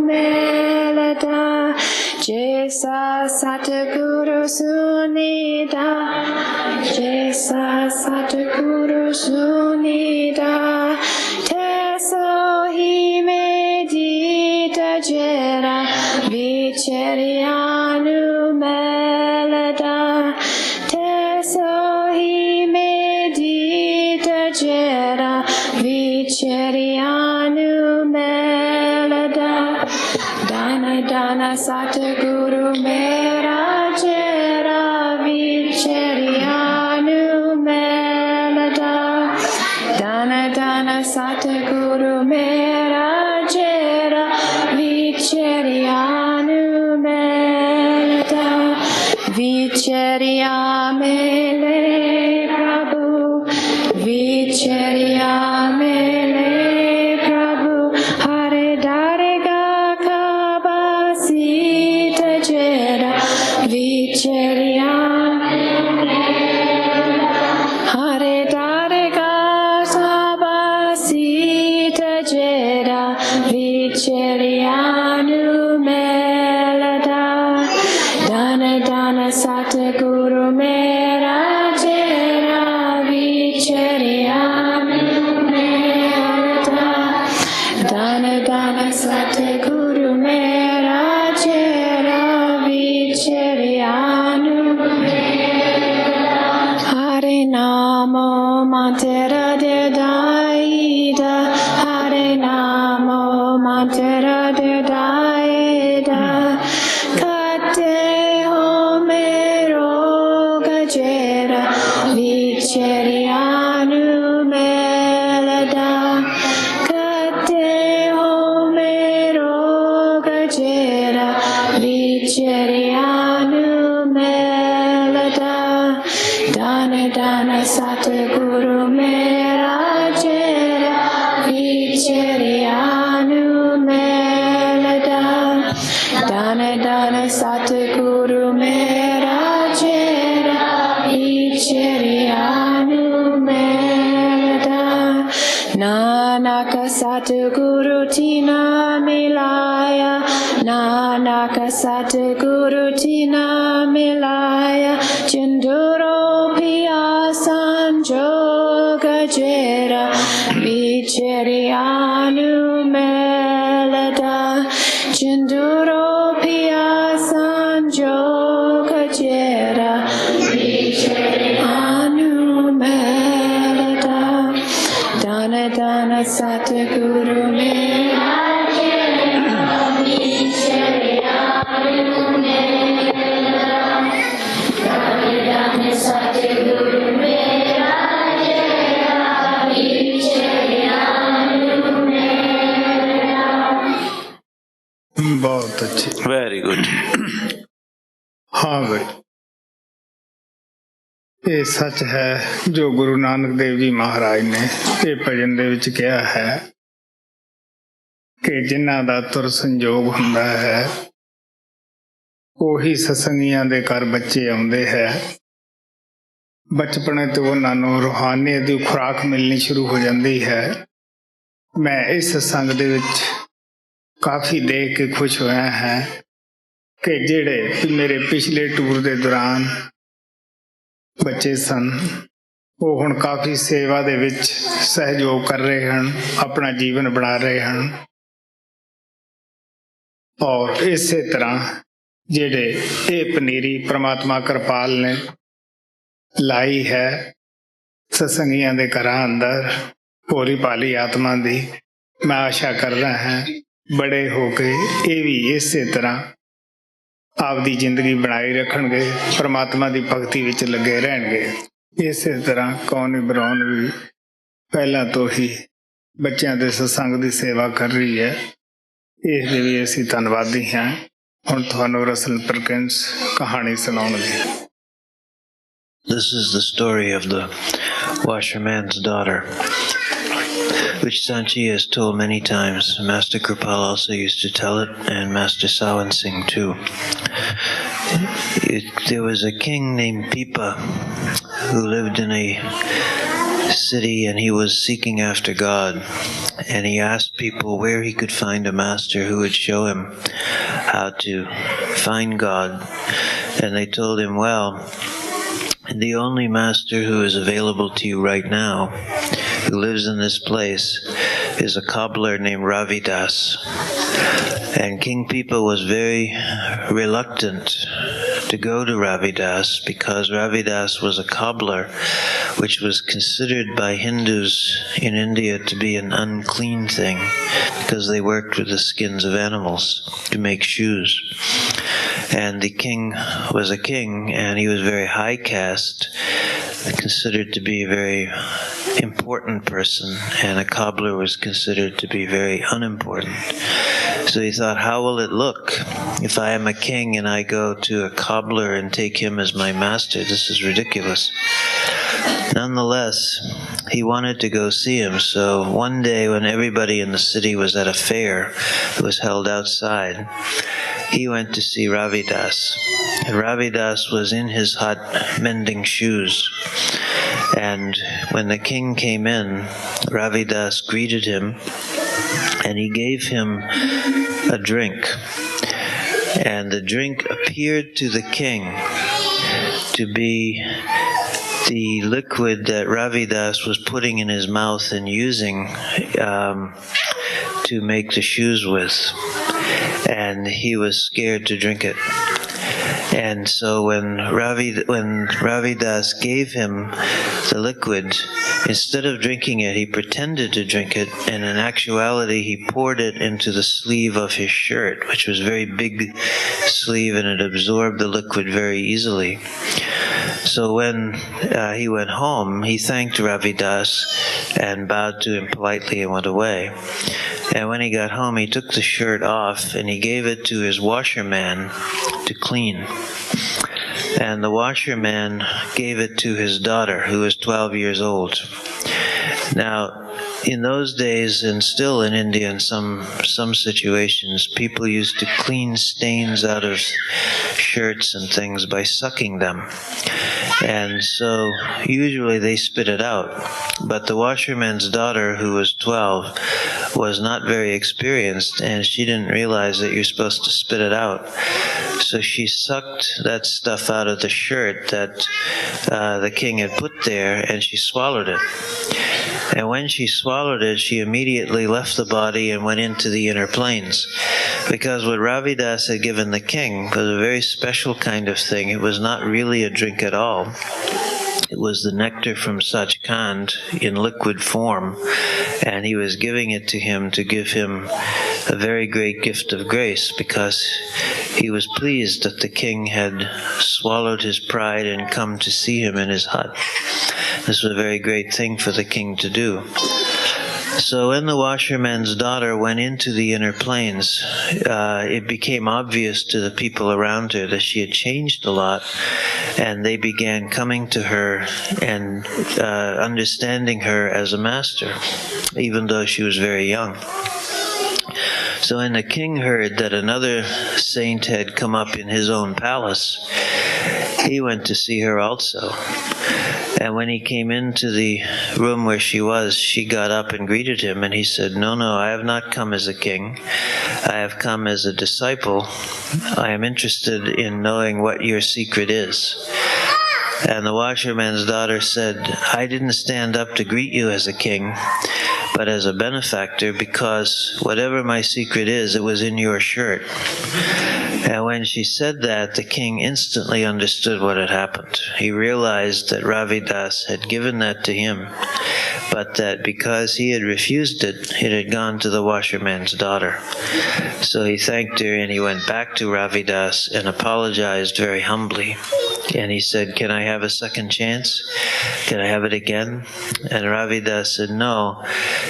Melada, Jesa Satguru Sunida, Jesa Satguru Sunida, Teso hi medita jera, Vicherianu Melada, Teso hi medita jera, Vicherianu Melada, Dana Dana Satguru Mera Jera, Vicherianu Melada, Dana Dana Satguru Mera Jera, Vicherianu Melada, Vicheria Mele Prabhu, Vicheria Mele Prabhu, Hare Darega Kabasita Jera, Vicheria Hare Darega Kabasita Jera, Vicherianu Melada, Dana Dana Satguru Mera Jera, Vicherianu Melada, Dana Dana Satguru Mera Jera, Vicherianu Melada, Hare Namo Mantra de Daida, Hare Namo Mantra de Daida, Kate Homero Gajera, Vicherianu Melada, Kate Homero Gajera, Vicherianu Melada, Dana Dana Satguru Mera Jera, Vicherianu Melada, Dana Dana Satguru Mera Jera, Vicherianu Melada, Nanaka Satguru Tina Milaya, Nanaka Satguru Tina Milaya, Jinduro Pia Sanjoga Jera, Vicherianu Melada, Jinduro Pia Sanjoga Jera, Vicherianu Melada, Dana Dana Satguru Mera Jera, Vicherianu Melada, Dana Dana Satguru Mera Jera, Vicherianu Melada. बहुत अच्छे, very good. हाँ भाई, ये सच है जो गुरु नानक देव जी महाराज ने ये भजन दे विच कहा है कि जिन्हां दा तुर संजोग हुंदा है ਉਹੀ ਸਤਸੰਗੀਆਂ ਦੇ ਘਰ ਬੱਚੇ ਆਉਂਦੇ ਹੈ। ਬਚਪਨੇ ਤੋਂ ਉਹਨਾਂ ਨੂੰ ਰੂਹਾਨੀਅਤ ਦੀ ਖੁਰਾਕ ਮਿਲਣੀ ਸ਼ੁਰੂ ਹੋ ਜਾਂਦੀ ਹੈ। ਮੈਂ ਇਸ ਸਤਸੰਗ ਦੇ ਵਿੱਚ ਕਾਫੀ ਦੇਖ ਕੇ ਖੁਸ਼ ਹੋਇਆ ਹਾਂ ਕਿ ਜਿਹੜੇ ਮੇਰੇ ਪਿਛਲੇ ਟੂਰ ਦੇ ਦੌਰਾਨ ਬੱਚੇ ਸਨ ਉਹ ਹੁਣ ਕਾਫੀ ਸੇਵਾ ਦੇ ਵਿੱਚ ਸਹਿਯੋਗ ਕਰ ਰਹੇ ਹਨ, ਆਪਣਾ ਜੀਵਨ ਬਣਾ ਰਹੇ ਹਨ। ਔਰ ਇਸੇ ਤਰ੍ਹਾਂ ਜਿਹੜੇ ਇਹ ਪਨੀਰੀ ਪ੍ਰਮਾਤਮਾ ਕਿਰਪਾਲ ਨੇ ਲਾਈ ਹੈ ਸਤਸੰਗੀਆਂ ਦੇ ਘਰਾਂ ਅੰਦਰ ਭੋਲੀ ਭਾਲੀ ਆਤਮਾ ਦੀ, ਮੈਂ ਆਸ਼ਾ ਕਰ ਰਿਹਾ ਹਾਂ ਬੜੇ ਹੋ ਕੇ ਇਹ ਵੀ ਇਸੇ ਤਰ੍ਹਾਂ ਆਪਦੀ ਜ਼ਿੰਦਗੀ ਬਣਾਈ ਰੱਖਣਗੇ, ਪ੍ਰਮਾਤਮਾ ਦੀ ਭਗਤੀ ਵਿੱਚ ਲੱਗੇ ਰਹਿਣਗੇ। ਇਸੇ ਤਰ੍ਹਾਂ ਕੌਣੀ ਬਰਾਉਨ ਵੀ ਪਹਿਲਾਂ ਤੋਂ ਹੀ ਬੱਚਿਆਂ ਦੇ ਸਤਸੰਗ ਦੀ ਸੇਵਾ ਕਰ ਰਹੀ ਹੈ, ਇਸ ਦੇ ਵੀ ਅਸੀਂ ਧੰਨਵਾਦੀ ਹਾਂ। ਹੁਣ ਤੁਹਾਨੂੰ ਰਸਲ ਪਰਕਿੰਸ ਕਹਾਣੀ ਸੁਣਾਉਣਗੇ। This is the story of the washerman's daughter, which Sanchi has told many times. Master Kripal also used to tell it, and Master Sawan Singh too. There was a king named Pipa who lived in a city, and he was seeking after God. And he asked people where he could find a master who would show him how to find God. And they told him, well, the only master who is available to you right now, who lives in this place, is a cobbler named Ravidas. And King Pipa was very reluctant to go to Ravidas because Ravidas was a cobbler, which was considered by Hindus in India to be an unclean thing because they worked with the skins of animals to make shoes. And the king was a king, and he was very high caste, considered to be a very important person, and a cobbler was considered to be very unimportant. So he thought, how will it look if I am a king and I go to a cobbler and take him as my master? This is ridiculous. Nonetheless, he wanted to go see him. So one day when everybody in the city was at a fair that was held outside, he went to see Ravidas. And Ravidas was in his hut mending shoes. And when the king came in, Ravidas greeted him, and he gave him a drink. And the drink appeared to the king to be the liquid that Ravidas was putting in his mouth and using to make the shoes with. And he was scared to drink it. And so when Ravidas gave him the liquid, instead of drinking it, he pretended to drink it, and in actuality he poured it into the sleeve of his shirt, which was a very big sleeve, and it absorbed the liquid very easily. So when he went home, he thanked Ravidas and bowed to him politely and went away. And when he got home, he took the shirt off and he gave it to his washerman to clean. And the washerman gave it to his daughter, who was 12 years old. Now, in those days, and still in India in some situations, people used to clean stains out of shirts and things by sucking them. And so usually they spit it out. But the washerman's daughter, who was 12, was not very experienced, and she didn't realize that you're supposed to spit it out. So she sucked that stuff out of the shirt that the king had put there, and she swallowed it. And when she swallowed it, she immediately left the body and went into the inner planes. Because what Ravidas had given the king was a very special kind of thing. It was not really a drink at all. It was the nectar from Sachkhand in liquid form, and he was giving it to him to give him a very great gift of grace, because he was pleased that the king had swallowed his pride and come to see him in his hut. This was a very great thing for the king to do. So when the washerman's daughter went into the inner planes, it became obvious to the people around her that she had changed a lot, and they began coming to her and understanding her as a master, even though she was very young. So when the king heard that another saint had come up in his own palace, he went to see her also. And when he came into the room where she was, she got up and greeted him, and he said, "No, I have not come as a king. I have come as a disciple. I am interested in knowing what your secret is." And the washerman's daughter said, "I didn't stand up to greet you as a king, but as a benefactor, because whatever my secret is, it was in your shirt." And when she said that, the king instantly understood what had happened. He realized that Ravidas had given that to him, but that because he had refused it, it had gone to the washerman's daughter. So he thanked her, and he went back to Ravidas and apologized very humbly. And he said, "Can I have a second chance? Can I have it again?" And Ravidas said, "No,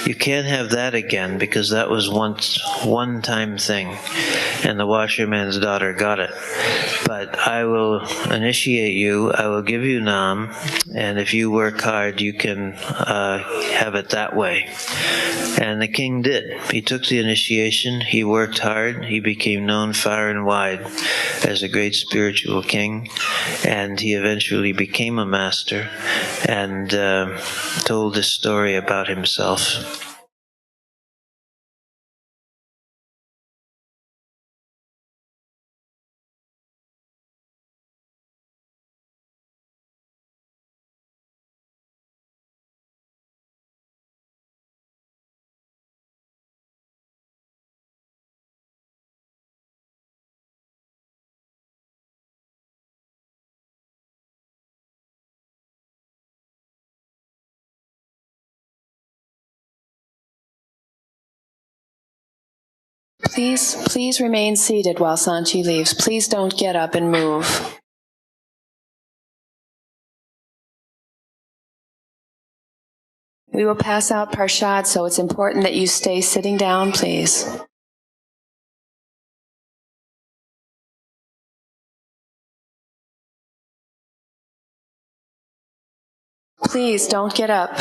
you can't have that again, because that was one-time thing, and the washerman's daughter got it. But I will initiate you, I will give you Nam, and if you work hard, you can have it that way." And the king did. He took the initiation, he worked hard, he became known far and wide as a great spiritual king, and he eventually became a master and told this story about himself. Please remain seated while Sanchi leaves. Please don't get up and move. We will pass out parshad, so it's important that you stay sitting down, please. Please don't get up.